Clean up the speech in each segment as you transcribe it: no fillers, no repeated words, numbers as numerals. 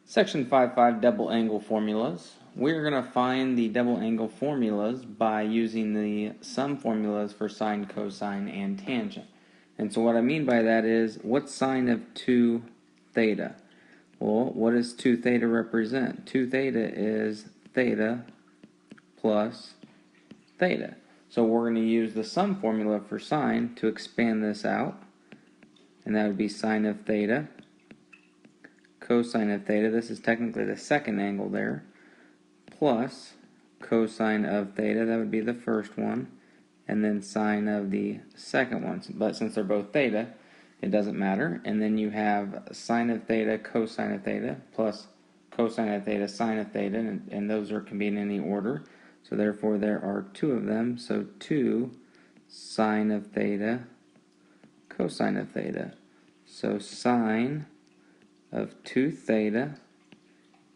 Section 5.5 double angle formulas. We're going to find the double angle formulas by using the sum formulas for sine, cosine, and tangent. And so what I mean by that is, what's sine of 2 theta? Well, what does 2 theta represent? 2 theta is theta plus theta. So we're going to use the sum formula for sine to expand this out. And that would be sine of theta, cosine of theta, this is technically the second angle there, plus cosine of theta, that would be the first one, and then sine of the second one. But since they're both theta, it doesn't matter. And then you have sine of theta, cosine of theta, plus cosine of theta, sine of theta, and those can be in any order. So therefore there are two of them, so 2 sine of theta, cosine of theta. So sine of 2 theta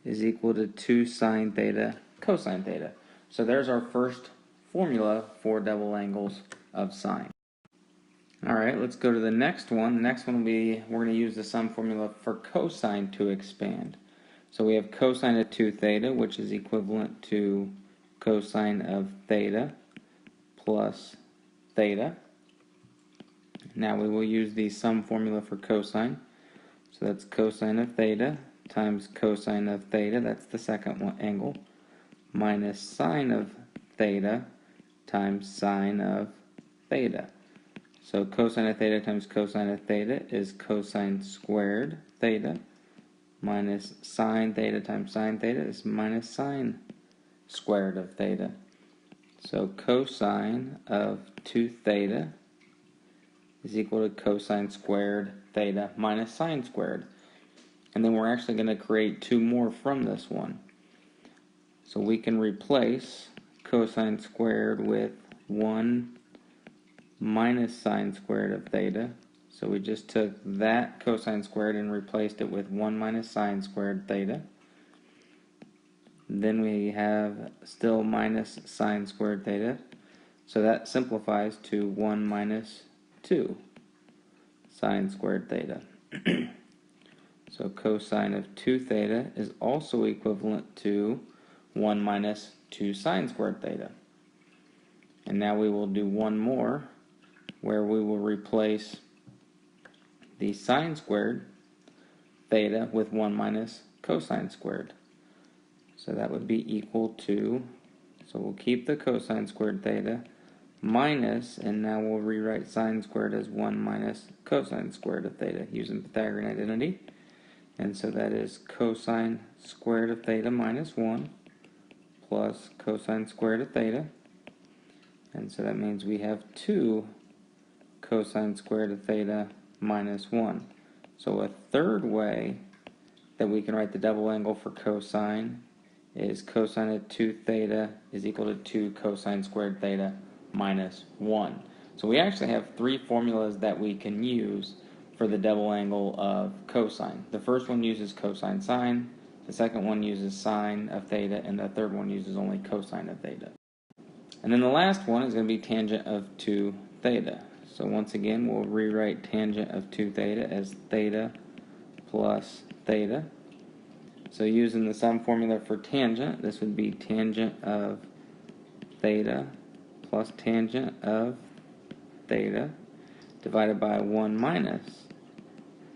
is equal to 2 sine theta cosine theta. So there's our first formula for double angles of sine. Alright, let's go to the next one. The next one will be, we're going to use the sum formula for cosine to expand. So we have cosine of 2 theta, which is equivalent to cosine of theta plus theta. Now we will use the sum formula for cosine. So that's cosine of theta times cosine of theta, that's the second one angle, minus sine of theta times sine of theta. So cosine of theta times cosine of theta is cosine squared theta, minus sine theta times sine theta is minus sine squared of theta. So cosine of 2 theta is equal to cosine squared theta minus sine squared. And then we're actually going to create 2 more from this one. So we can replace cosine squared with 1 minus sine squared of theta. So we just took that cosine squared and replaced it with 1 minus sine squared theta. Then we have still minus sine squared theta. So that simplifies to 1 minus 2 sine squared theta. So cosine of 2 theta is also equivalent to 1 minus 2 sine squared theta. And now we will do one more where we will replace the sine squared theta with 1 minus cosine squared. So that would be equal to, so we'll keep the cosine squared theta minus, and now we'll rewrite sine squared as 1 minus cosine squared of theta using Pythagorean identity. And so that is cosine squared of theta minus 1 plus cosine squared of theta. And so that means we have 2 cosine squared of theta minus 1. So a third way that we can write the double angle for cosine is cosine of 2 theta is equal to 2 cosine squared theta minus 1. So we actually have 3 formulas that we can use for the double angle of cosine. The first one uses cosine sine, the second one uses sine of theta, and the third one uses only cosine of theta. And then the last one is going to be tangent of 2 theta. So once again, we'll rewrite tangent of 2 theta as theta plus theta. So using the sum formula for tangent, this would be tangent of theta plus tangent of theta divided by 1 minus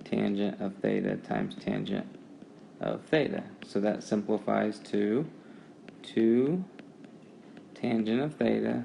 tangent of theta times tangent of theta. So that simplifies to 2 tangent of theta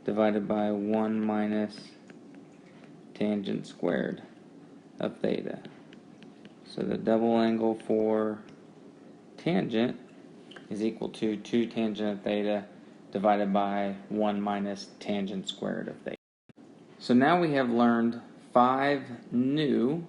divided by 1 minus tangent squared of theta. So the double angle for tangent is equal to 2 tangent of theta divided by 1 minus tangent squared of theta. So now we have learned 5 new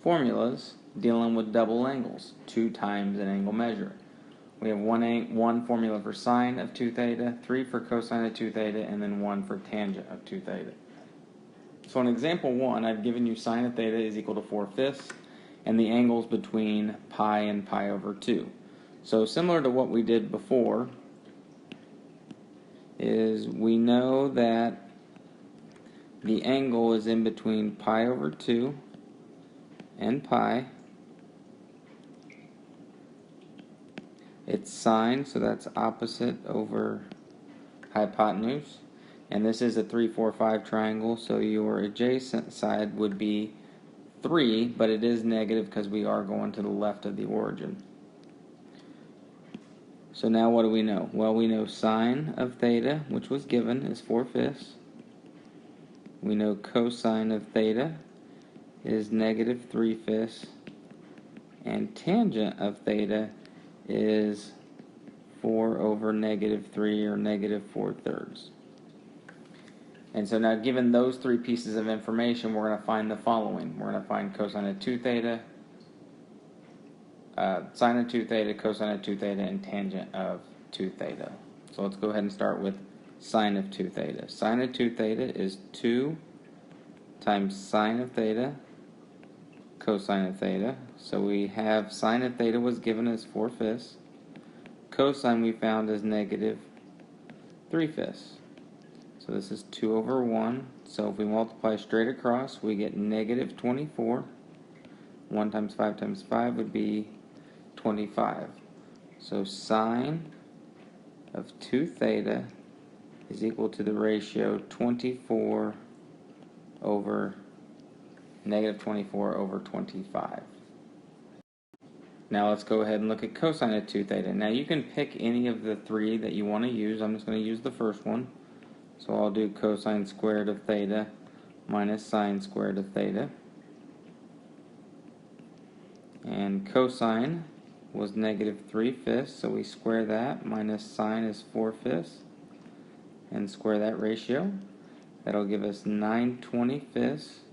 formulas dealing with double angles, 2 times an angle measure. We have one formula for sine of 2 theta, 3 for cosine of 2 theta, and then 1 for tangent of 2 theta. So in example 1, I've given you sine of theta is equal to 4/5, and the angles between pi and pi over 2. So similar to what we did before, is we know that the angle is in between pi over 2 and pi, It's sine, so that's opposite over hypotenuse. And this is a 3, 4, 5 triangle, so your adjacent side would be 3, but it is negative because we are going to the left of the origin. So now what do we know? Well, we know sine of theta, which was given, is 4/5. We know cosine of theta is negative 3/5. And tangent of theta is 4 over negative 3, or negative 4/3. And so now, given those three pieces of information, we're going to find the following. We're going to find cosine of 2 theta, sine of 2 theta, cosine of 2 theta, and tangent of 2 theta. So let's go ahead and start with sine of 2 theta. Sine of 2 theta is 2 times sine of theta, cosine of theta. So we have sine of theta was given as 4/5. Cosine we found as negative 3/5. So this is 2 over 1. So if we multiply straight across, we get negative 24. 1 times 5 would be 25. So sine of 2 theta is equal to the ratio 24 over negative 24 over 25. Now let's go ahead and look at cosine of 2 theta. Now you can pick any of the three that you want to use. I'm just going to use the first one. So I'll do cosine squared of theta minus sine squared of theta. And cosine was negative 3/5, so we square that, minus sine is 4/5, and square that ratio. That'll give us 9/25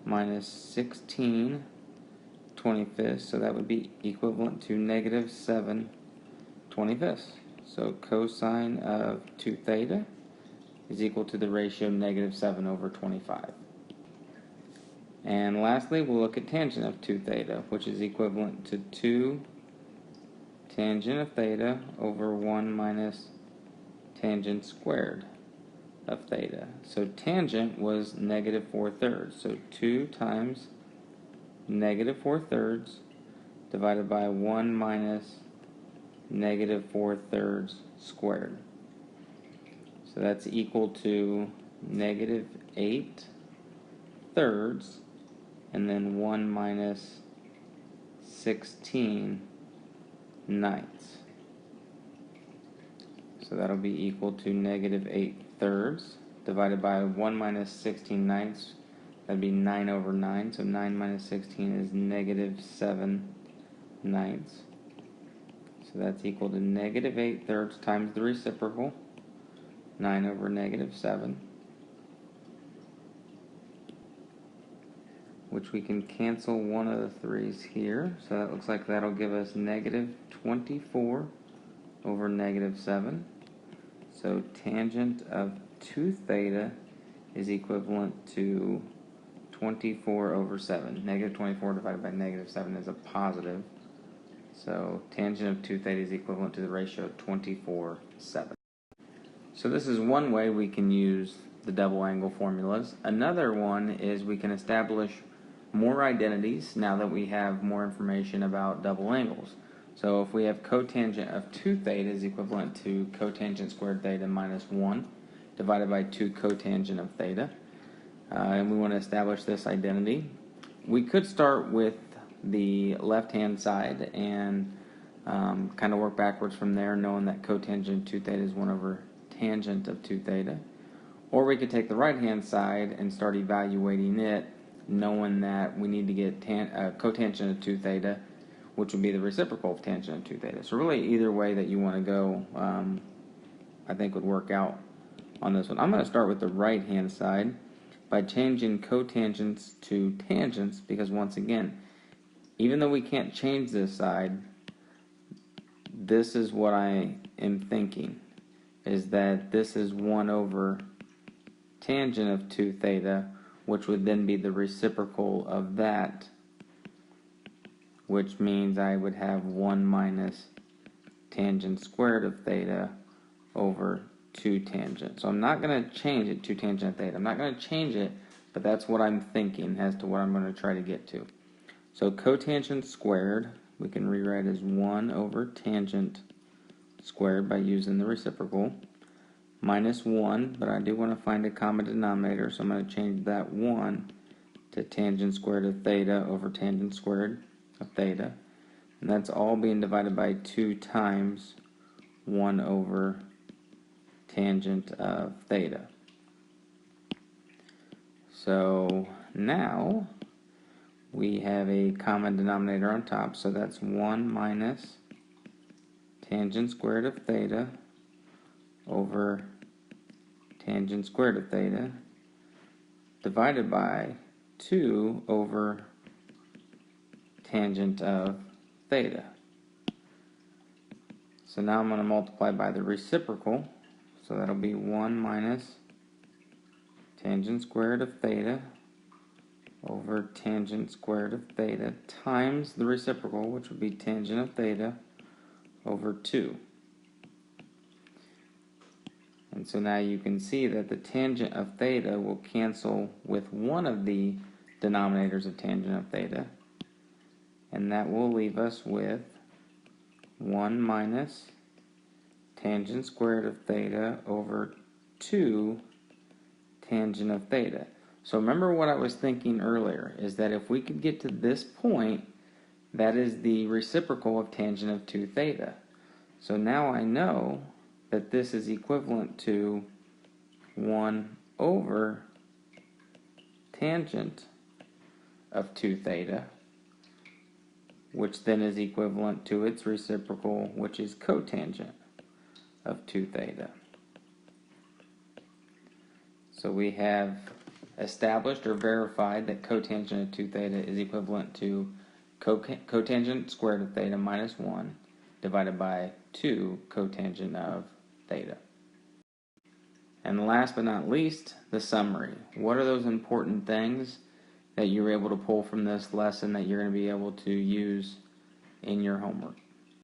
minus 16/25, so that would be equivalent to negative 7/25. So cosine of 2 theta is equal to the ratio negative 7 over 25. And lastly, we'll look at tangent of 2 theta, which is equivalent to 2 tangent of theta over 1 minus tangent squared of theta. So tangent was negative 4/3. So 2 times negative 4/3 divided by 1 minus negative 4/3 squared. So that's equal to negative 8/3, and then 1 minus 16/9. So that'll be equal to negative 8/3 divided by 1 minus 16/9. That'd be 9 over 9. So 9 minus 16 is negative 7/9. So that's equal to negative 8/3 times the reciprocal, 9 over negative 7, which we can cancel one of the 3's here. So that looks like that'll give us negative 24 over negative 7. So tangent of 2 theta is equivalent to 24 over 7. Negative 24 divided by negative 7 is a positive. So tangent of 2 theta is equivalent to the ratio 24/7. So this is one way we can use the double angle formulas. Another one is we can establish more identities now that we have more information about double angles. So if we have cotangent of 2 theta is equivalent to cotangent squared theta minus 1 divided by 2 cotangent of theta, and we want to establish this identity, we could start with the left-hand side and kind of work backwards from there, knowing that cotangent of 2 theta is 1 over tangent of 2 theta. Or we could take the right-hand side and start evaluating it, knowing that we need to get cotangent of 2 theta, which would be the reciprocal of tangent of 2 theta. So really, either way that you want to go, I think would work out on this one. I'm going to start with the right-hand side by changing cotangents to tangents, because once again, even though we can't change this side, this is what I am thinking, is that this is 1 over tangent of 2 theta, which would then be the reciprocal of that, which means I would have 1 minus tangent squared of theta over 2 tangent. So I'm not going to change it to tangent of theta. I'm not going to change it, but that's what I'm thinking as to what I'm going to try to get to. So cotangent squared we can rewrite as 1 over tangent squared by using the reciprocal, minus 1, but I do want to find a common denominator, so I'm going to change that 1 to tangent squared of theta over tangent squared of theta. And that's all being divided by 2 times 1 over tangent of theta. So now we have a common denominator on top, so that's 1 minus tangent squared of theta over tangent squared of theta divided by 2 over tangent of theta. So now I'm going to multiply by the reciprocal, so that'll be 1 minus tangent squared of theta over tangent squared of theta times the reciprocal, which would be tangent of theta over 2. And so now you can see that the tangent of theta will cancel with one of the denominators of tangent of theta, and that will leave us with 1 minus tangent squared of theta over 2 tangent of theta. So remember what I was thinking earlier, is that if we could get to this point, that is the reciprocal of tangent of 2 theta. So now I know that this is equivalent to 1 over tangent of 2 theta, which then is equivalent to its reciprocal, which is cotangent of 2 theta. So we have established or verified that cotangent of 2 theta is equivalent to cotangent squared of theta minus 1 divided by 2 cotangent of theta. And last but not least, the summary. What are those important things that you were able to pull from this lesson that you're going to be able to use in your homework?